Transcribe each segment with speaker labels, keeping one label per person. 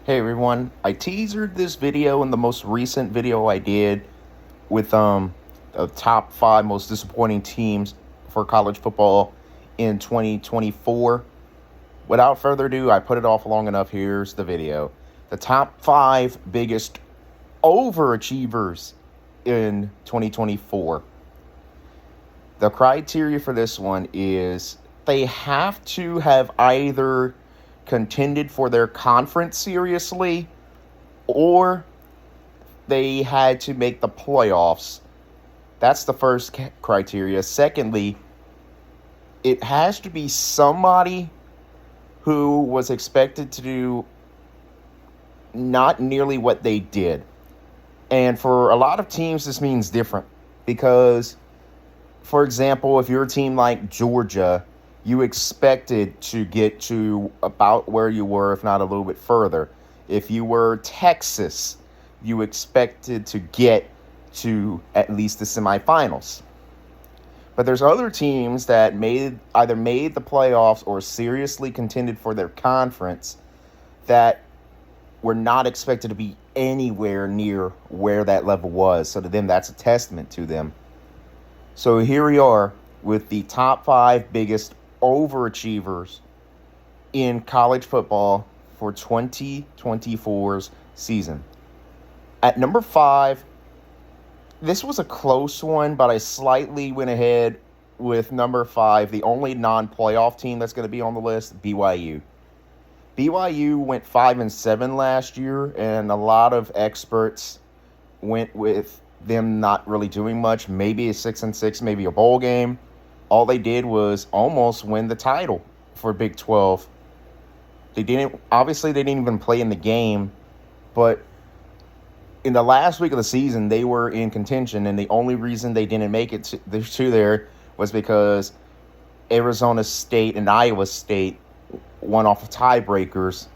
Speaker 1: Hey everyone, I teasered this video in the most recent video I did with the top 5 most disappointing teams for college football in 2024. Without further ado, I put it off long enough. Here's the video. The top 5 biggest overachievers in 2024. The criteria for this one is they have to have either contended for their conference seriously, or they had to make the playoffs. That's the first criteria. Secondly, it has to be somebody who was expected to do not nearly what they did. And for a lot of teams, this means different because, for example, if you're a team like Georgia, you expected to get to about where you were, if not a little bit further. If you were Texas, you expected to get to at least the semifinals. But there's other teams that either made the playoffs or seriously contended for their conference that were not expected to be anywhere near where that level was. So to them, that's a testament to them. So here we are with the top 5 biggest overachievers in college football for 2024's season. At number 5, this was a close one, but I slightly went ahead with number 5, the only non-playoff team that's going to be on the list, BYU. BYU went 5-7 last year, and a lot of experts went with them not really doing much, maybe a 6-6, maybe a bowl game. All they did was almost win the title for Big 12. They didn't even play in the game, but in the last week of the season, they were in contention, and the only reason they didn't make it to there was because Arizona State and Iowa State won off of tiebreakers.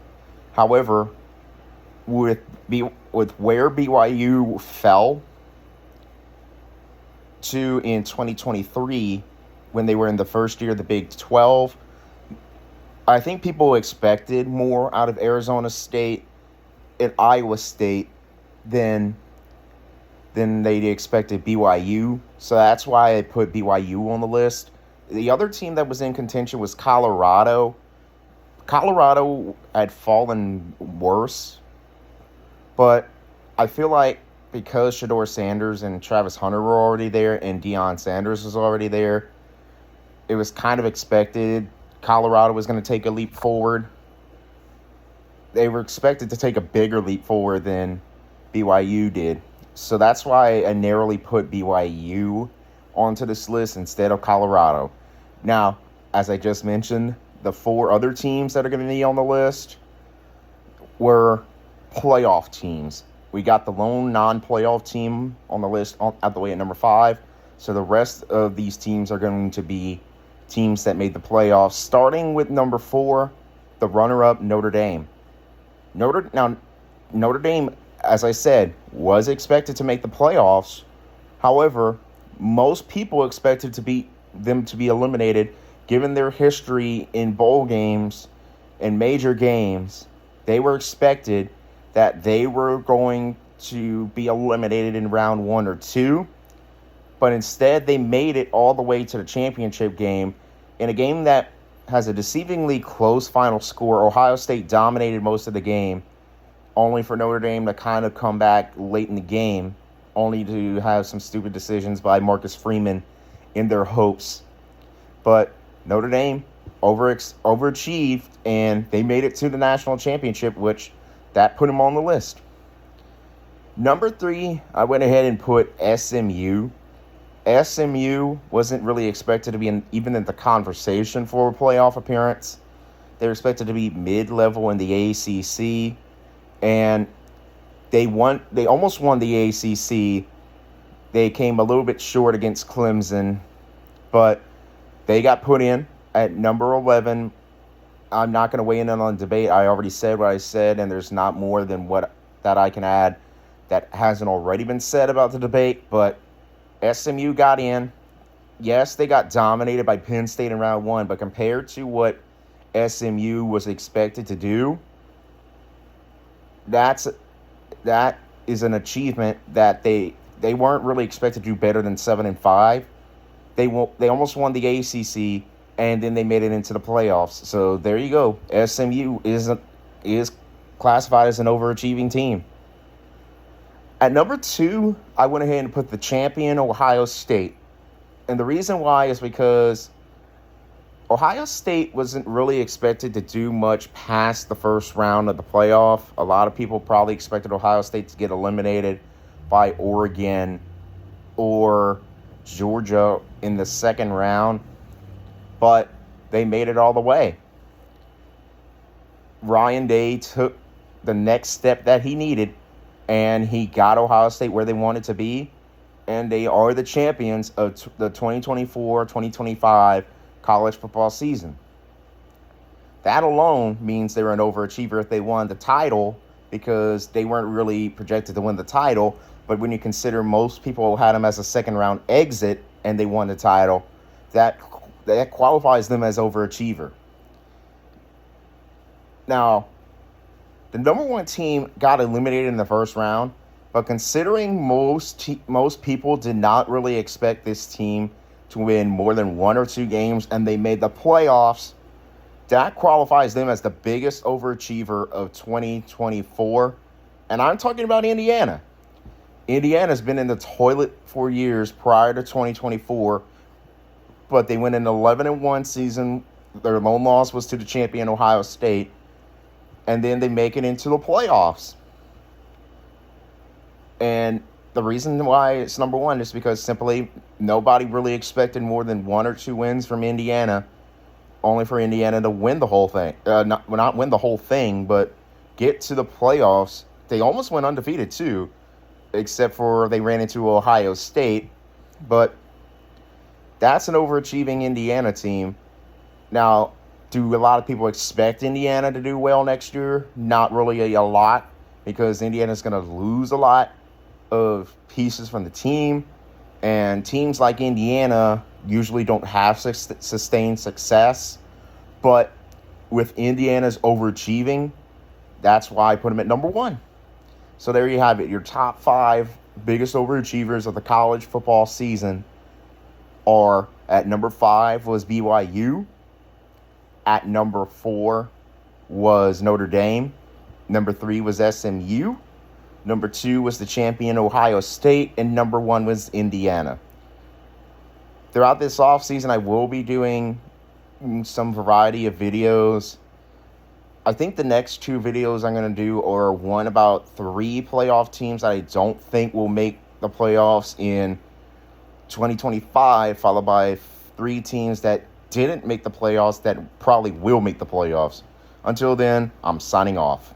Speaker 1: However, with where BYU fell to in 2023, when they were in the first year of the Big 12, I think people expected more out of Arizona State and Iowa State than they expected BYU. So that's why I put BYU on the list. The other team that was in contention was Colorado. Colorado had fallen worse, but I feel like because Shedeur Sanders and Travis Hunter were already there and Deion Sanders was already there, it was kind of expected Colorado was going to take a leap forward. They were expected to take a bigger leap forward than BYU did. So that's why I narrowly put BYU onto this list instead of Colorado. Now, as I just mentioned, the 4 other teams that are going to be on the list were playoff teams. We got the lone non-playoff team on the list at the way at number 5. So the rest of these teams are going to be teams that made the playoffs, starting with number 4, the runner-up Notre Dame. Notre Dame, as I said, was expected to make the playoffs. However, most people expected them to be eliminated given their history in bowl games and major games. They were expected that they were going to be eliminated in round 1 or 2. But instead, they made it all the way to the championship game in a game that has a deceivingly close final score. Ohio State dominated most of the game, only for Notre Dame to kind of come back late in the game, only to have some stupid decisions by Marcus Freeman in their hopes. But Notre Dame overachieved, and they made it to the national championship, which that put them on the list. Number 3, I went ahead and put SMU. SMU wasn't really expected to be even in the conversation for a playoff appearance. They were expected to be mid-level in the ACC, and they almost won the ACC. They came a little bit short against Clemson, but they got put in at number 11. I'm not going to weigh in on the debate. I already said what I said, and there's not more than what that I can add that hasn't already been said about the debate, but SMU got in. Yes, they got dominated by Penn State in round 1, but compared to what SMU was expected to do, That's that is an achievement that they weren't really expected to do better than 7-5. They almost won the ACC, and then they made it into the playoffs. So there you go. SMU is classified as an overachieving team. At number 2, I went ahead and put the champion Ohio State. And the reason why is because Ohio State wasn't really expected to do much past the first round of the playoff. A lot of people probably expected Ohio State to get eliminated by Oregon or Georgia in the second round, but they made it all the way. Ryan Day took the next step that he needed, and he got Ohio State where they wanted to be, and they are the champions of the 2024-2025 college football season. That alone means they were an overachiever if they won the title, because they weren't really projected to win the title. But when you consider most people had them as a second round exit and they won the title, that qualifies them as overachiever. Now, the number 1 team got eliminated in the first round, but considering most people did not really expect this team to win more than 1 or 2 games, and they made the playoffs, that qualifies them as the biggest overachiever of 2024. And I'm talking about Indiana. Indiana's been in the toilet for years prior to 2024, but they went an 11-1 season. Their lone loss was to the champion Ohio State, and then they make it into the playoffs. And the reason why it's number 1 is because simply nobody really expected more than 1 or 2 wins from Indiana, only for Indiana to win the whole thing. Not win the whole thing, but get to the playoffs. They almost went undefeated too, except for they ran into Ohio State. But that's an overachieving Indiana team. Now, do a lot of people expect Indiana to do well next year? Not really a lot, because Indiana's going to lose a lot of pieces from the team. And teams like Indiana usually don't have sustained success. But with Indiana's overachieving, that's why I put them at number 1. So there you have it. Your top 5 biggest overachievers of the college football season are: at number 5 was BYU. At number 4 was Notre Dame. Number 3 was SMU. Number 2 was the champion Ohio State. And number 1 was Indiana. Throughout this offseason, I will be doing some variety of videos. I think the next 2 videos I'm going to do are one about 3 playoff teams that I don't think will make the playoffs in 2025, followed by 3 teams that didn't make the playoffs that probably will make the playoffs. Until then, I'm signing off.